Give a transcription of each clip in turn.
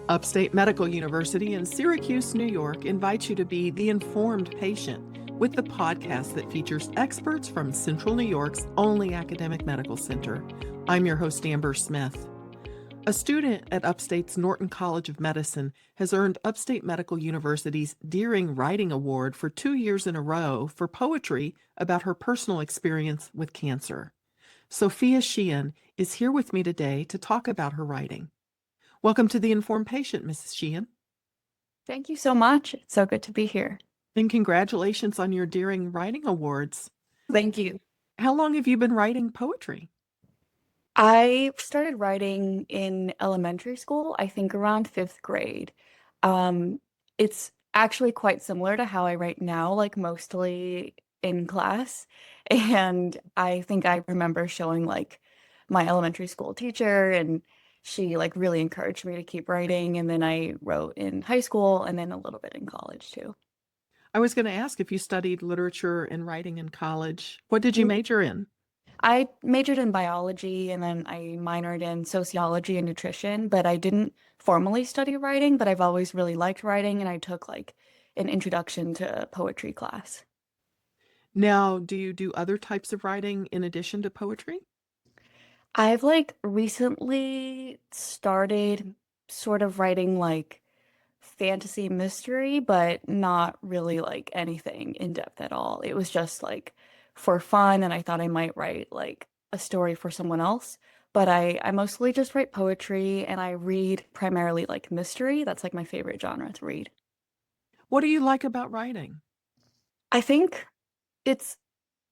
Upstate Medical University in Syracuse, New York invites you to be the informed patient with the podcast that features experts from Central New York's only academic medical center. I'm your host, Amber Smith. A student at Upstate's Norton College of Medicine has earned Upstate Medical University's Deering Writing Award for 2 years in a row for poetry about her personal experience with cancer. Sophia Xian is here with me today to talk about her writing. Welcome to The Informed Patient, Mrs. Xian. Thank you so much. It's so good to be here. And congratulations on your Deering Writing Awards. Thank you. How long have you been writing poetry? I started writing in elementary school, I think around 5th grade. It's actually quite similar to how I write now, like mostly in class. And I think I remember showing like my elementary school teacher, and she like really encouraged me to keep writing. And then I wrote in high school and then a little bit in college too. I was going to ask if you studied literature and writing in college. What did you major in? I majored in biology and then I minored in sociology and nutrition, but I didn't formally study writing, but I've always really liked writing and I took like an introduction to poetry class. Now, do you do other types of writing in addition to poetry? I've like recently started sort of writing like fantasy mystery, but not really like anything in depth at all. It was just like for fun, and I thought I might write like a story for someone else. But I mostly just write poetry and I read primarily like mystery. That's like my favorite genre to read. What do you like about writing? I think it's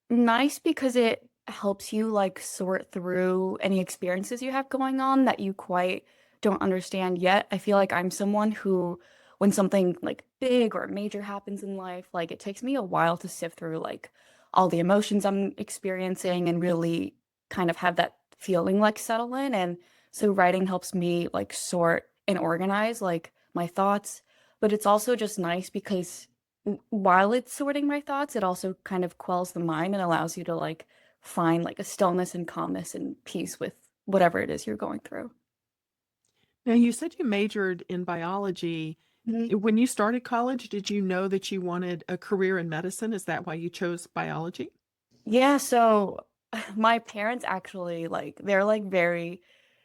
nice because it helps you like sort through any experiences you have going on that you quite don't understand yet. I feel like I'm someone who, when something like big or major happens in life, like it takes me a while to sift through like all the emotions I'm experiencing and really kind of have that feeling like settle in. And so writing helps me like sort and organize like my thoughts. But it's also just nice because while it's sorting my thoughts, it also kind of quells the mind and allows you to like find like a stillness and calmness and peace with whatever it is you're going through. Now, you said you majored in biology. Mhm. When you started college, did you know that you wanted a career in medicine? Is that why you chose biology? Yeah, so my parents actually like they're like very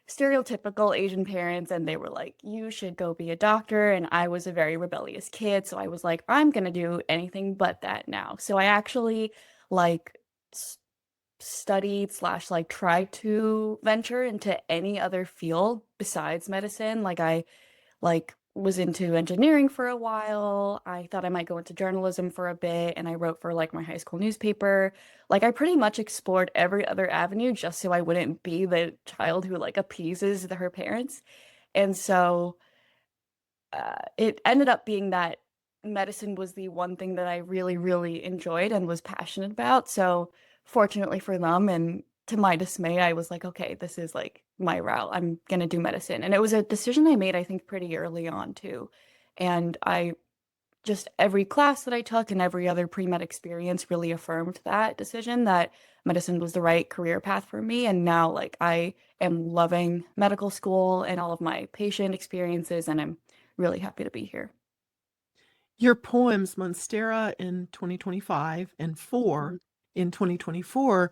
stereotypical Asian parents and they were like, you should go be a doctor. And I was a very rebellious kid, so I was like, I'm gonna do anything but that now. So I actually like studied slash like tried to venture into any other field besides medicine. Like I like was into engineering for a while. I thought I might go into journalism for a bit and I wrote for like my high school newspaper. Like I pretty much explored every other avenue just so I wouldn't be the child who like appeases her parents. And so it ended up being that medicine was the one thing that I really, really enjoyed and was passionate about. So fortunately for them and to my dismay, I was like, okay, this is like my route. I'm gonna do medicine. And it was a decision I made, I think, pretty early on too. And I just every class that I took and every other pre-med experience really affirmed that decision that medicine was the right career path for me. And now like I am loving medical school and all of my patient experiences, and I'm really happy to be here. Your poems, Monstera in 2025 and Four in 2024,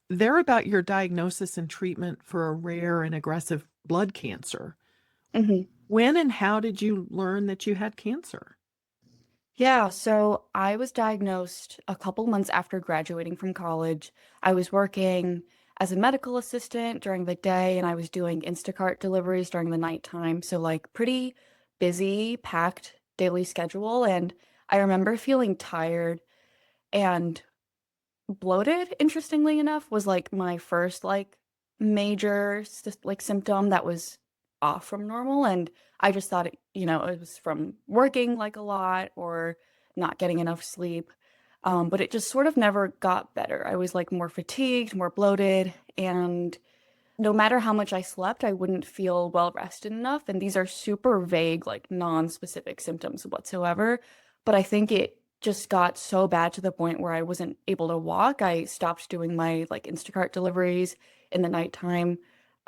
they're about your diagnosis and treatment for a rare and aggressive blood cancer. Mhm. When and how did you learn that you had cancer? Yeah, so I was diagnosed a couple months after graduating from college. I was working as a medical assistant during the day and I was doing Instacart deliveries during the nighttime. So like pretty busy, packed daily schedule. And I remember feeling tired and bloated, interestingly enough, was like my first like major like symptom that was off from normal. And I just thought it was from working like a lot or not getting enough sleep. But it just sort of never got better. I was like more fatigued, more bloated, and no matter how much I slept, I wouldn't feel well rested enough. And these are super vague, like non-specific symptoms whatsoever. But I think it just got so bad to the point where I wasn't able to walk. I stopped doing my like Instacart deliveries in the nighttime.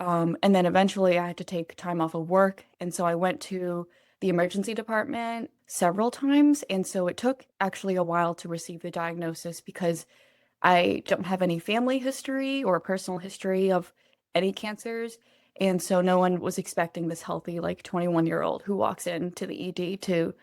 And then eventually I had to take time off of work. And so I went to the emergency department several times. And so it took actually a while to receive the diagnosis because I don't have any family history or personal history of any cancers. And so no one was expecting this healthy, like 21-year-old who walks into the ED to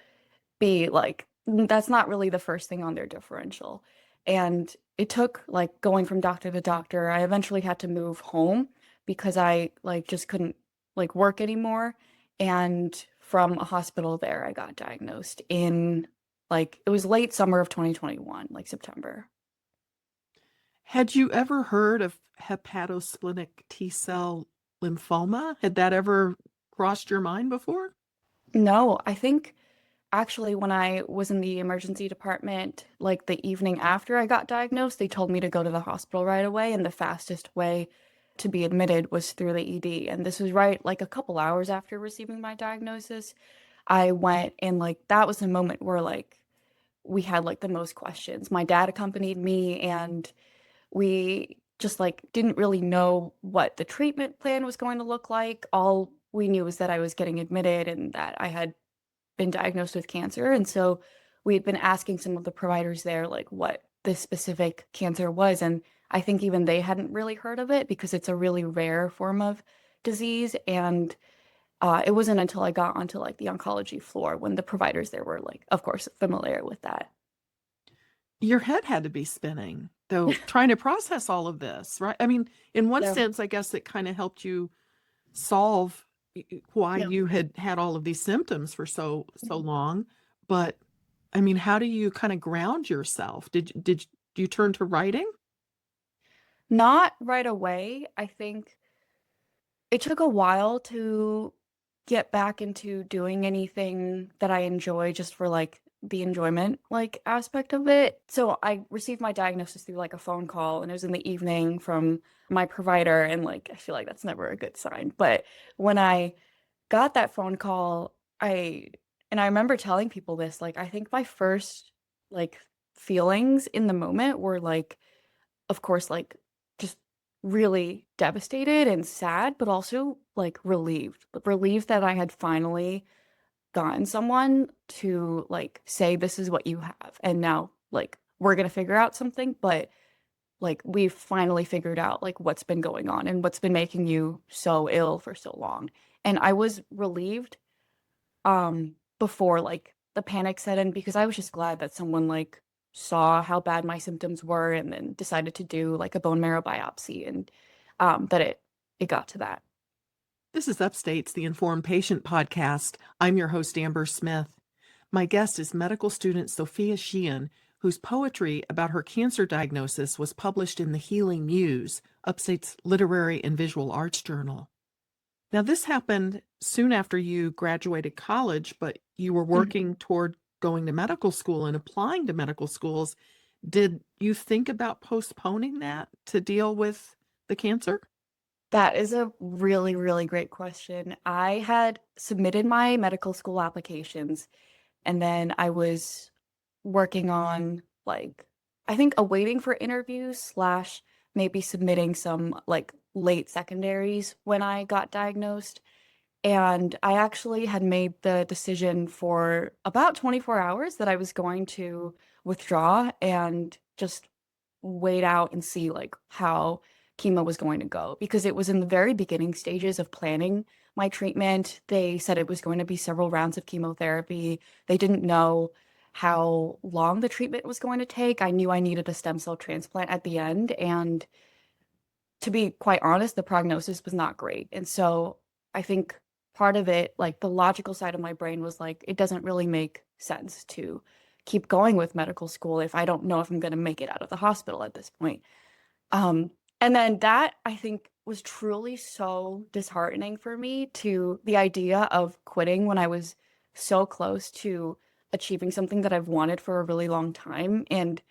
be like, that's not really the first thing on their differential. And it took like going from doctor to doctor. I eventually had to move home because I like just couldn't like work anymore. And from a hospital there, I got diagnosed in like it was late summer of 2021, like September. Had you ever heard of hepatosplenic T-cell lymphoma? Had that ever crossed your mind before? No, I think actually when I was in the emergency department, like the evening after I got diagnosed, they told me to go to the hospital right away, and the fastest way to be admitted was through the ED. And this was right like a couple hours after receiving my diagnosis. I went and like that was the moment where like we had like the most questions. My dad accompanied me and we just like didn't really know what the treatment plan was going to look like. All we knew was that I was getting admitted and that I had been diagnosed with cancer. And so we had been asking some of the providers there, like, what this specific cancer was. And I think even they hadn't really heard of it because it's a really rare form of disease. And it wasn't until I got onto like the oncology floor when the providers there were like, of course, familiar with that. Your head had to be spinning, though, trying to process all of this, right? I mean, in one Yeah. sense, I guess it kind of helped you solve why Yeah. you had had all of these symptoms for so long. But I mean, how do you kind of ground yourself? Did you turn to writing? Not right away. I think it took a while to get back into doing anything that I enjoy just for like the enjoyment like aspect of it. So I received my diagnosis through like a phone call and it was in the evening from my provider and like I feel like that's never a good sign. But when I got that phone call, I remember telling people this, like I think my first like feelings in the moment were like of course, like just really devastated and sad, but also like relieved. Relieved that I had finally gotten someone to like say, this is what you have. And now, like, we're going to figure out something, but like, we've finally figured out like what's been going on and what's been making you so ill for so long. And I was relieved before like the panic set in because I was just glad that someone like saw how bad my symptoms were and then decided to do like a bone marrow biopsy and that it got to that. This is Upstate's The Informed Patient Podcast. I'm your host, Amber Smith. My guest is medical student Sophia Xian, whose poetry about her cancer diagnosis was published in the Healing Muse, Upstate's literary and visual arts journal. Now, this happened soon after you graduated college, but you were Mhm. working toward going to medical school and applying to medical schools. Did you think about postponing that to deal with the cancer? That is a really, really great question. I had submitted my medical school applications and then I was working on like I think awaiting for interviews slash maybe submitting some like late secondaries when I got diagnosed. And I actually had made the decision for about 24 hours that I was going to withdraw and just wait out and see like how chemo was going to go because it was in the very beginning stages of planning my treatment. They said it was going to be several rounds of chemotherapy. They didn't know how long the treatment was going to take. I knew I needed a stem cell transplant at the end, and to be quite honest, the prognosis was not great. And so I think part of it, like the logical side of my brain was like, it doesn't really make sense to keep going with medical school if I don't know if I'm going to make it out of the hospital at this point. Um, and then that I think was truly so disheartening for me to the idea of quitting when I was so close to achieving something that I've wanted for a really long time. And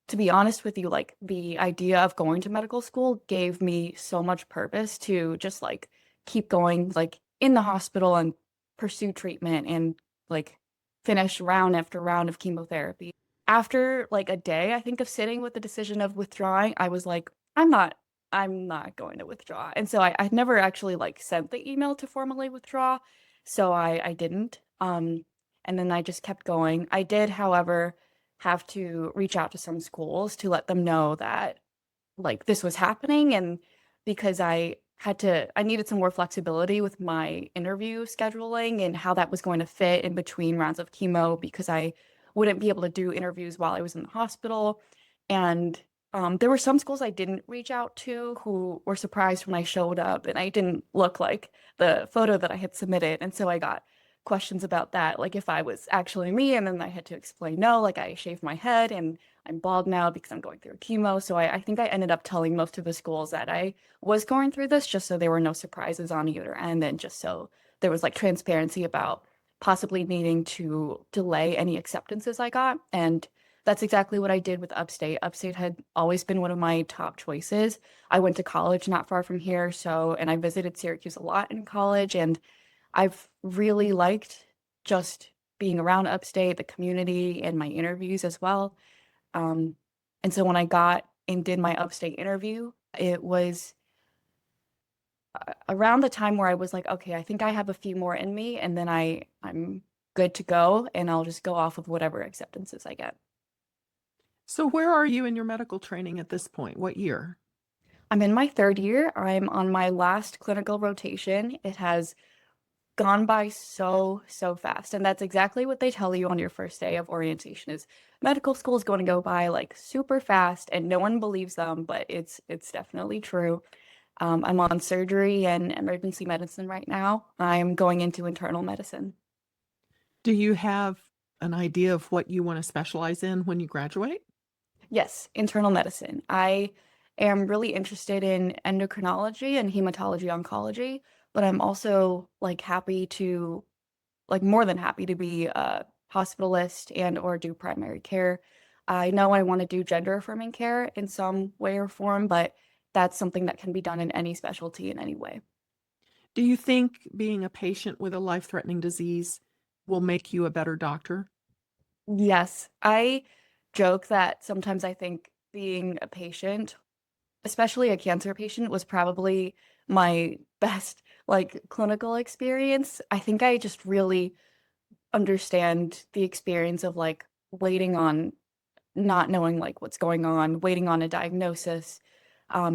to be honest with you, like the idea of going to medical school gave me so much purpose to just like keep going, like in the hospital and pursue treatment and like finish round after round of chemotherapy. After like a day, I think, of sitting with the decision of withdrawing, I was like, I'm not I'm not going to withdraw. And so I never actually like sent the email to formally withdraw. So I didn't. And then I just kept going. I did, however, have to reach out to some schools to let them know that like this was happening, and because I needed some more flexibility with my interview scheduling and how that was going to fit in between rounds of chemo, because I wouldn't be able to do interviews while I was in the hospital. And there were some schools I didn't reach out to who were surprised when I showed up and I didn't look like the photo that I had submitted. And so I got questions about that, like if I was actually me, and then I had to explain, no, like I shaved my head and I'm bald now because I'm going through chemo. So I think I ended up telling most of the schools that I was going through this, just so there were no surprises on either end, and just so there was like transparency about possibly needing to delay any acceptances I got. And that's exactly what I did with Upstate. Upstate had always been one of my top choices. I went to college not far from here, and I visited Syracuse a lot in college, and I've really liked just being around Upstate, the community, and my interviews as well. Um, and so when I got and did my Upstate interview, it was around the time where I was like, okay, I think I have a few more in me, and then I'm good to go, and I'll just go off of whatever acceptances I get. So where are you in your medical training at this point? What year? I'm in my third year. I'm on my last clinical rotation. It has gone by so fast, and that's exactly what they tell you on your first day of orientation, is medical school is going to go by like super fast, and no one believes them, but it's definitely true. I'm on surgery and emergency medicine right now. I'm going into internal medicine. Do you have an idea of what you want to specialize in when you graduate? Yes, internal medicine. I am really interested in endocrinology and hematology oncology, but I'm also more than happy to be a hospitalist and or do primary care. I know I want to do gender affirming care in some way or form, but that's something that can be done in any specialty in any way. Do you think being a patient with a life-threatening disease will make you a better doctor? Yes, I joke that sometimes I think being a patient, especially a cancer patient, was probably my best like clinical experience. I think I just really understand the experience of like waiting on, not knowing like what's going on, waiting on a diagnosis,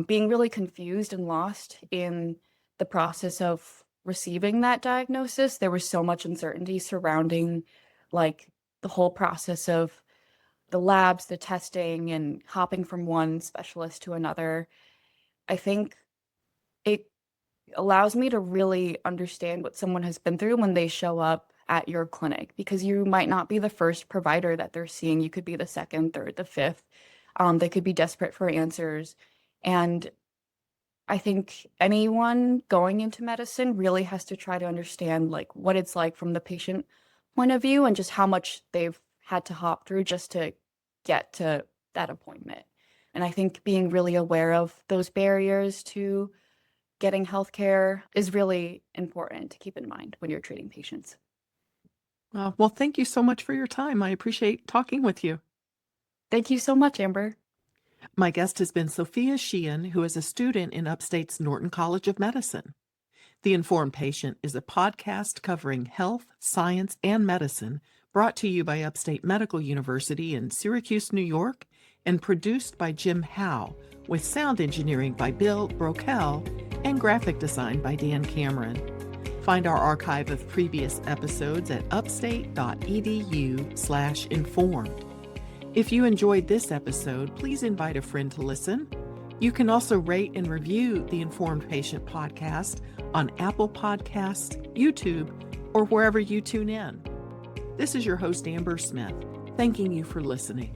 being really confused and lost in the process of receiving that diagnosis. There was so much uncertainty surrounding like the whole process of the labs, the testing, and hopping from one specialist to another. I think it allows me to really understand what someone has been through when they show up at your clinic, because you might not be the first provider that they're seeing. You could be the second, third, the fifth. They could be desperate for answers. And I think anyone going into medicine really has to try to understand like what it's like from the patient point of view, and just how much they've had to hop through just to get to that appointment. And I think being really aware of those barriers to getting healthcare is really important to keep in mind when you're treating patients. Well, thank you so much for your time. I appreciate talking with you. Thank you so much, Amber. My guest has been Sophia Xian, who is a student in Upstate's Norton College of Medicine. The Informed Patient is a podcast covering health, science, and medicine, brought to you by Upstate Medical University in Syracuse, New York, and produced by Jim Howe, with sound engineering by Bill Brokel and graphic design by Dan Cameron. Find our archive of previous episodes at upstate.edu/informed. If you enjoyed this episode, please invite a friend to listen. You can also rate and review the Informed Patient podcast on Apple Podcasts, YouTube, or wherever you tune in. This is your host, Amber Smith, thanking you for listening.